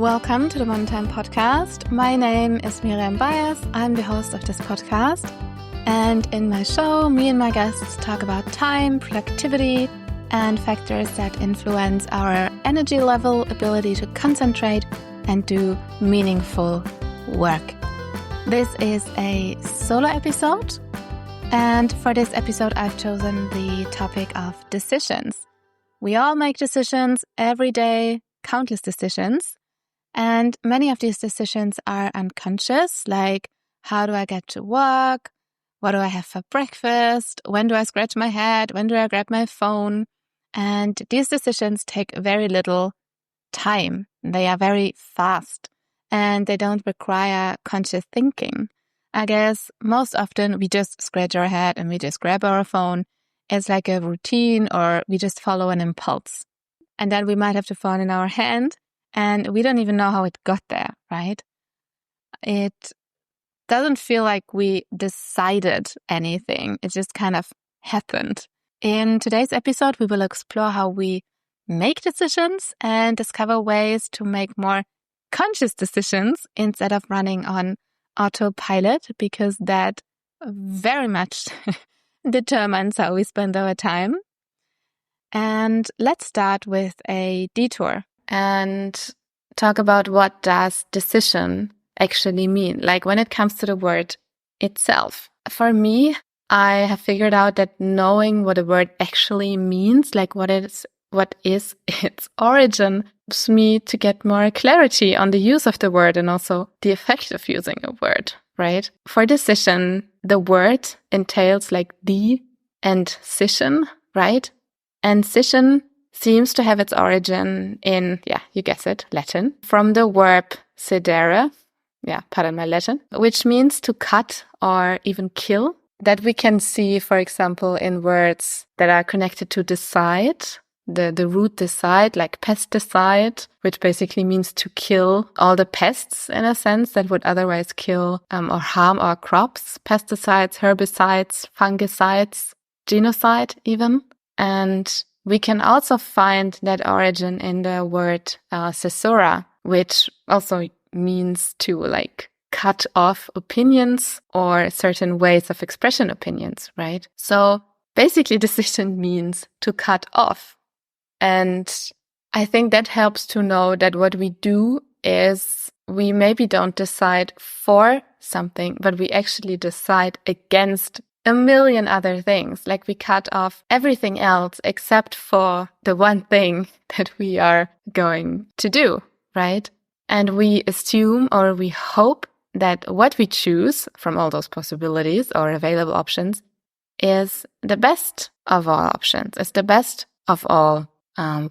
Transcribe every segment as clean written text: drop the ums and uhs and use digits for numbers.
Welcome to the One Time Podcast. My name is Miriam Bias. I'm the host of this podcast. And in my show, me and my guests talk about time, productivity, and factors that influence our energy level, ability to concentrate, and do meaningful work. This is a solo episode. And for this episode, I've chosen the topic of decisions. We all make decisions every day, countless decisions. And many of these decisions are unconscious, like how do I get to work? What do I have for breakfast? When do I scratch my head? When do I grab my phone? And these decisions take very little time. They are very fast and they don't require conscious thinking. I guess most often we just scratch our head and we just grab our phone. It's like a routine, or we just follow an impulse. And then we might have the phone in our hand and we don't even know how it got there, right? It doesn't feel like we decided anything. It just kind of happened. In today's episode, we will explore how we make decisions and discover ways to make more conscious decisions instead of running on autopilot, because that very much determines how we spend our time. And let's start with a detour and talk about what does decision actually mean, like when it comes to the word itself. For me, I have figured out that knowing what a word actually means, like what is its origin, helps me to get more clarity on the use of the word and also the effect of using a word, right? For decision, the word entails like the and scission, right? And scission seems to have its origin in, you guess it, Latin, from the verb sedere, pardon my Latin, which means to cut or even kill. That we can see, for example, in words that are connected to decide, the root decide, like pesticide, which basically means to kill all the pests in a sense that would otherwise kill or harm our crops. Pesticides, herbicides, fungicides, genocide even. And we can also find that origin in the word caesura, which also means to like cut off opinions or certain ways of expression opinions, right? So basically decision means to cut off. And I think that helps to know that what we do is we maybe don't decide for something, but we actually decide against a million other things. Like we cut off everything else except for the one thing that we are going to do, right? And we assume or we hope that what we choose from all those possibilities or available options is the best of all options, is the best of all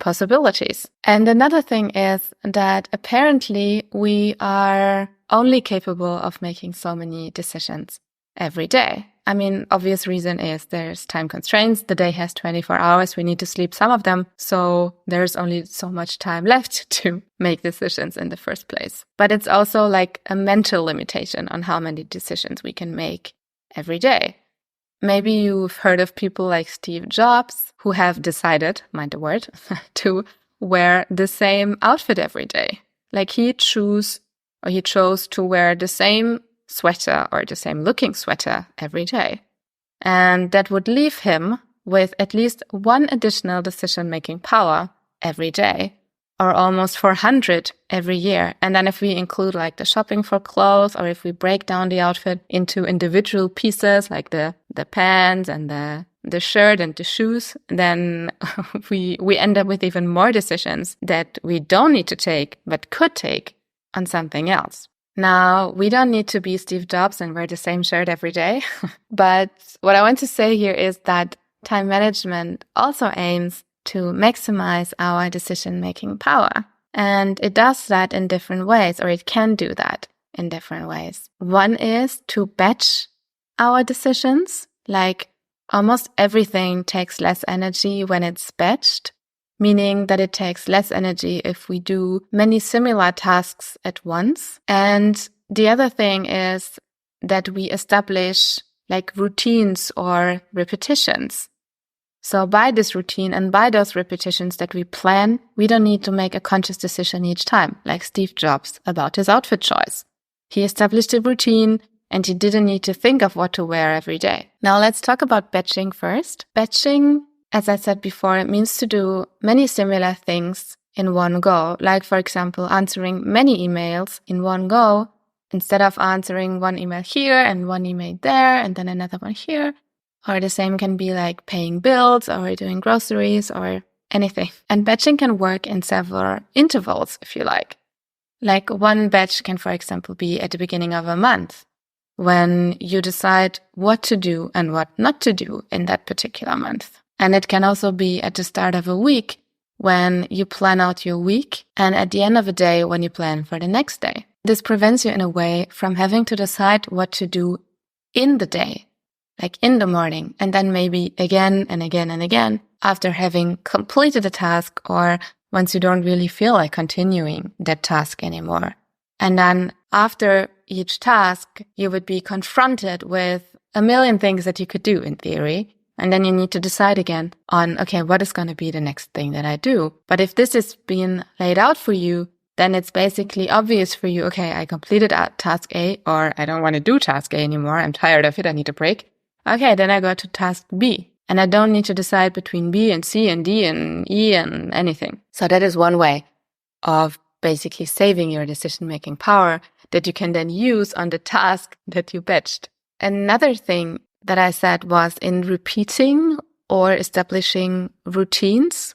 possibilities. And another thing is that apparently we are only capable of making so many decisions every day. I mean, obvious reason is there's time constraints. The day has 24 hours. We need to sleep some of them. So there's only so much time left to make decisions in the first place. But it's also like a mental limitation on how many decisions we can make every day. Maybe you've heard of people like Steve Jobs who have decided, mind the word, to wear the same outfit every day. Like he chose to wear the same sweater or the same looking sweater every day. And that would leave him with at least one additional decision-making power every day, or almost 400 every year. And then if we include like the shopping for clothes, or if we break down the outfit into individual pieces like the pants and the shirt and the shoes, then we end up with even more decisions that we don't need to take but could take on something else. Now, we don't need to be Steve Jobs and wear the same shirt every day. But what I want to say here is that time management also aims to maximize our decision-making power. And it does that in different ways, or it can do that in different ways. One is to batch our decisions, like almost everything takes less energy when it's batched, meaning that it takes less energy if we do many similar tasks at once. And the other thing is that we establish like routines or repetitions. So by this routine and by those repetitions that we plan, we don't need to make a conscious decision each time, like Steve Jobs about his outfit choice. He established a routine and he didn't need to think of what to wear every day. Now let's talk about batching first. Batching, as I said before, it means to do many similar things in one go. Like, for example, answering many emails in one go instead of answering one email here and one email there and then another one here. Or the same can be like paying bills or doing groceries or anything. And batching can work in several intervals, if you like. Like one batch can, for example, be at the beginning of a month, when you decide what to do and what not to do in that particular month. And it can also be at the start of a week when you plan out your week and at the end of a day when you plan for the next day. This prevents you in a way from having to decide what to do in the day, like in the morning, and then maybe again and again and again after having completed a task or once you don't really feel like continuing that task anymore. And then after each task, you would be confronted with a million things that you could do in theory. And then you need to decide again on, okay, what is going to be the next thing that I do? But if this is being laid out for you, then it's basically obvious for you, okay, I completed task A, or I don't want to do task A anymore. I'm tired of it. I need a break. Okay, then I go to task B. And I don't need to decide between B and C and D and E and anything. So that is one way of basically saving your decision-making power that you can then use on the task that you batched. Another thing that I said was in repeating or establishing routines.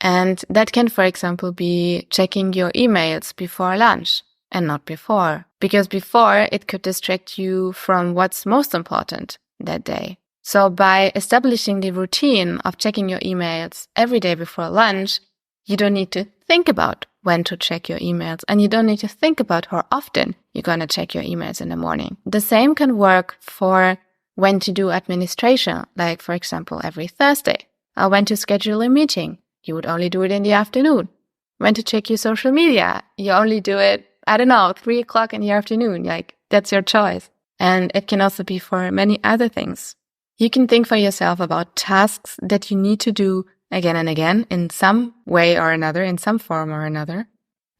And that can, for example, be checking your emails before lunch and not before. Because before, it could distract you from what's most important that day. So by establishing the routine of checking your emails every day before lunch, you don't need to think about when to check your emails, and you don't need to think about how often you're going to check your emails in the morning. The same can work for when to do administration, like, for example, every Thursday, or when to schedule a meeting. You would only do it in the afternoon. When to check your social media, you only do it, 3 o'clock in the afternoon. Like, that's your choice. And it can also be for many other things. You can think for yourself about tasks that you need to do again and again in some way or another, in some form or another.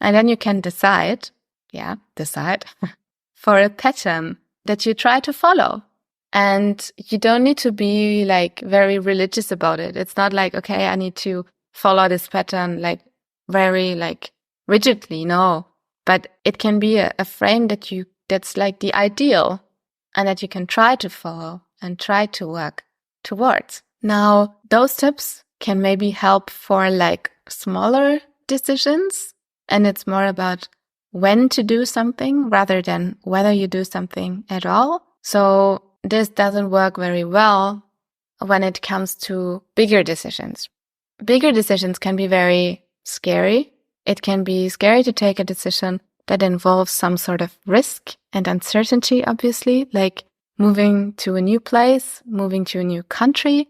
And then you can decide for a pattern that you try to follow. And you don't need to be like very religious about it. It's not like, okay, I need to follow this pattern like very like rigidly. No, but it can be a frame that's like the ideal and that you can try to follow and try to work towards. Now, those tips can maybe help for like smaller decisions, and it's more about when to do something rather than whether you do something at all. So this doesn't work very well when it comes to bigger decisions. Bigger decisions can be very scary. It can be scary to take a decision that involves some sort of risk and uncertainty, obviously, like moving to a new place, moving to a new country,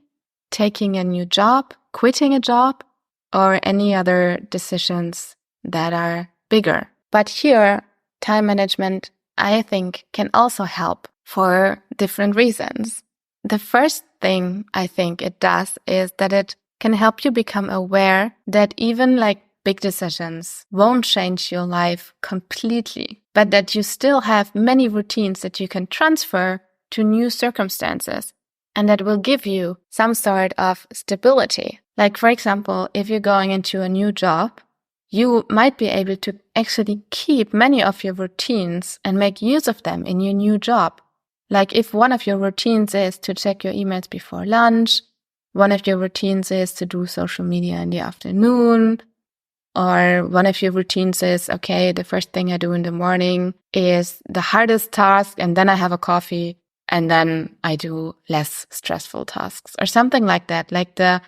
taking a new job, quitting a job, or any other decisions that are bigger. But here, time management, I think, can also help for different reasons. The first thing I think it does is that it can help you become aware that even like big decisions won't change your life completely, but that you still have many routines that you can transfer to new circumstances, and that will give you some sort of stability. Like, for example, if you're going into a new job, you might be able to actually keep many of your routines and make use of them in your new job. Like if one of your routines is to check your emails before lunch, one of your routines is to do social media in the afternoon, or one of your routines is, okay, the first thing I do in the morning is the hardest task, and then I have a coffee, and then I do less stressful tasks, or something like that. Like the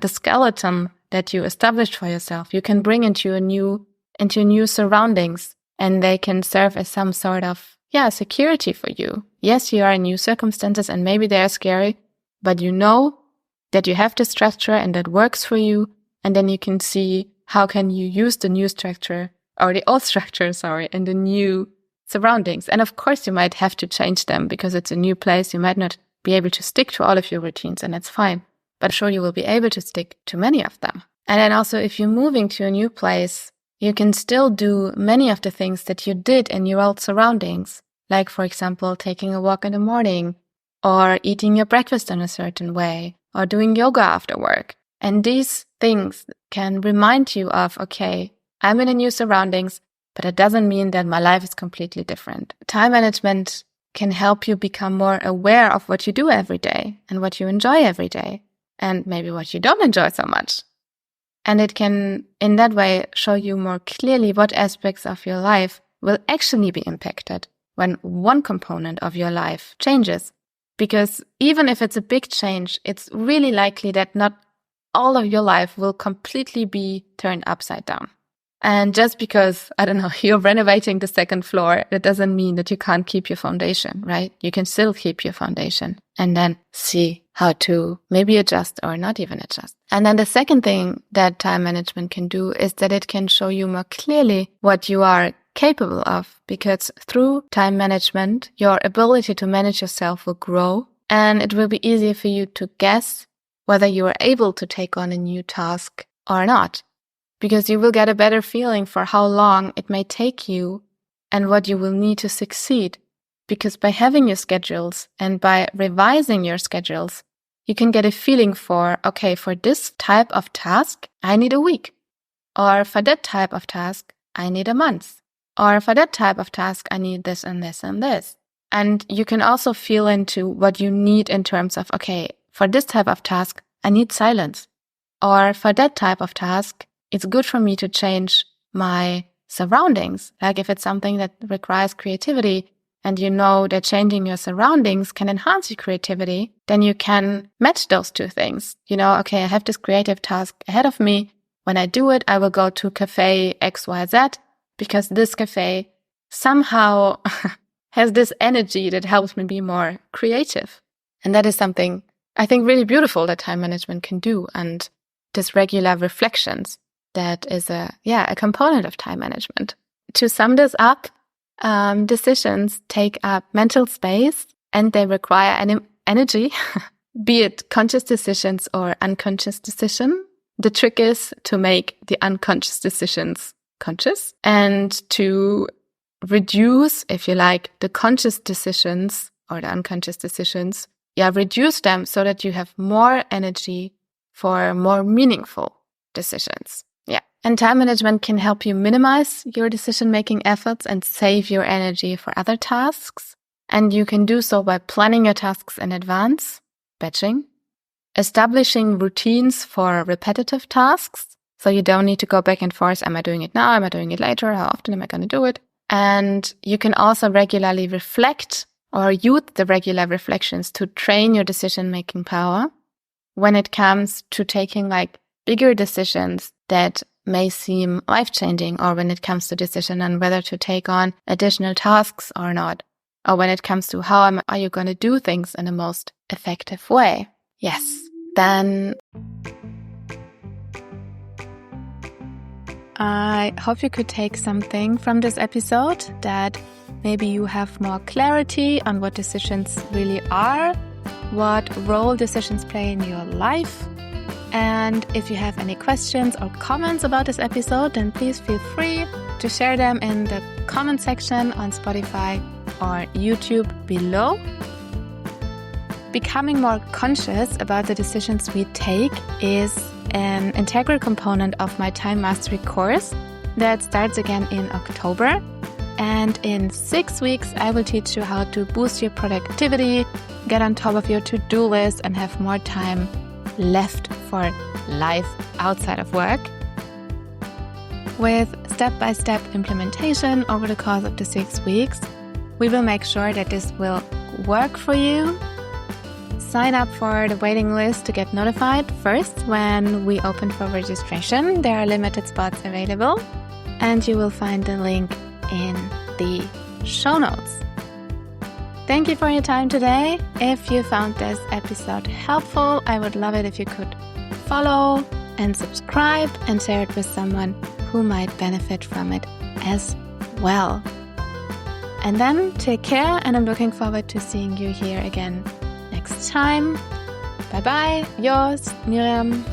skeleton that you established for yourself, you can bring into new surroundings, and they can serve as some sort of security for you. Yes, you are in new circumstances, and maybe they are scary, but you know that you have the structure and that works for you, and then you can see how can you use the new structure or the old structure, in the new surroundings. And of course, you might have to change them because it's a new place. You might not be able to stick to all of your routines, and that's fine. but I'm sure you will be able to stick to many of them. And then also, if you're moving to a new place, you can still do many of the things that you did in your old surroundings. Like, for example, taking a walk in the morning, or eating your breakfast in a certain way, or doing yoga after work. And these things can remind you of, okay, I'm in a new surroundings, but it doesn't mean that my life is completely different. Time management can help you become more aware of what you do every day and what you enjoy every day, and maybe what you don't enjoy so much. And it can, in that way, show you more clearly what aspects of your life will actually be impacted when one component of your life changes. Because even if it's a big change, it's really likely that not all of your life will completely be turned upside down. And just because, I don't know, you're renovating the second floor, that doesn't mean that you can't keep your foundation, right? You can still keep your foundation and then see how to maybe adjust or not even adjust. And then the second thing that time management can do is that it can show you more clearly what you are capable of, because through time management, your ability to manage yourself will grow, and it will be easier for you to guess whether you are able to take on a new task or not, because you will get a better feeling for how long it may take you and what you will need to succeed. Because by having your schedules and by revising your schedules, you can get a feeling for, okay, for this type of task, I need a week. Or for that type of task, I need a month. Or for that type of task, I need this and this and this. And you can also feel into what you need in terms of, okay, for this type of task, I need silence. Or for that type of task, it's good for me to change my surroundings. Like if it's something that requires creativity and you know that changing your surroundings can enhance your creativity, then you can match those two things. You know, okay, I have this creative task ahead of me. When I do it, I will go to cafe XYZ because this cafe somehow has this energy that helps me be more creative. And that is something I think really beautiful that time management can do. And this regular reflections, that is a component of time management. To sum this up, decisions take up mental space and they require energy, be it conscious decisions or unconscious decision. The trick is to make the unconscious decisions conscious and to reduce, if you like, the conscious decisions or the unconscious decisions. Reduce them so that you have more energy for more meaningful decisions. And time management can help you minimize your decision-making efforts and save your energy for other tasks. And you can do so by planning your tasks in advance, batching, establishing routines for repetitive tasks. So you don't need to go back and forth. Am I doing it now? Am I doing it later? How often am I going to do it? And you can also regularly reflect or use the regular reflections to train your decision-making power when it comes to taking like bigger decisions that may seem life-changing, or when it comes to decision on whether to take on additional tasks or not, or when it comes to how are you going to do things in the most effective way. Yes, then I hope you could take something from this episode, that maybe you have more clarity on what decisions really are, what role decisions play in your life. And if you have any questions or comments about this episode, then please feel free to share them in the comment section on Spotify or YouTube below. Becoming more conscious about the decisions we take is an integral component of my Time Mastery course that starts again in October. And in 6 weeks, I will teach you how to boost your productivity, get on top of your to-do list, and have more time left for life outside of work. With step-by-step implementation over the course of the 6 weeks, we will make sure that this will work for you. Sign up for the waiting list to get notified first when we open for registration. There are limited spots available, and you will find the link in the show notes. Thank you for your time today. If you found this episode helpful, I would love it if you could follow and subscribe and share it with someone who might benefit from it as well. And then take care, and I'm looking forward to seeing you here again next time. Bye bye, yours, Miriam.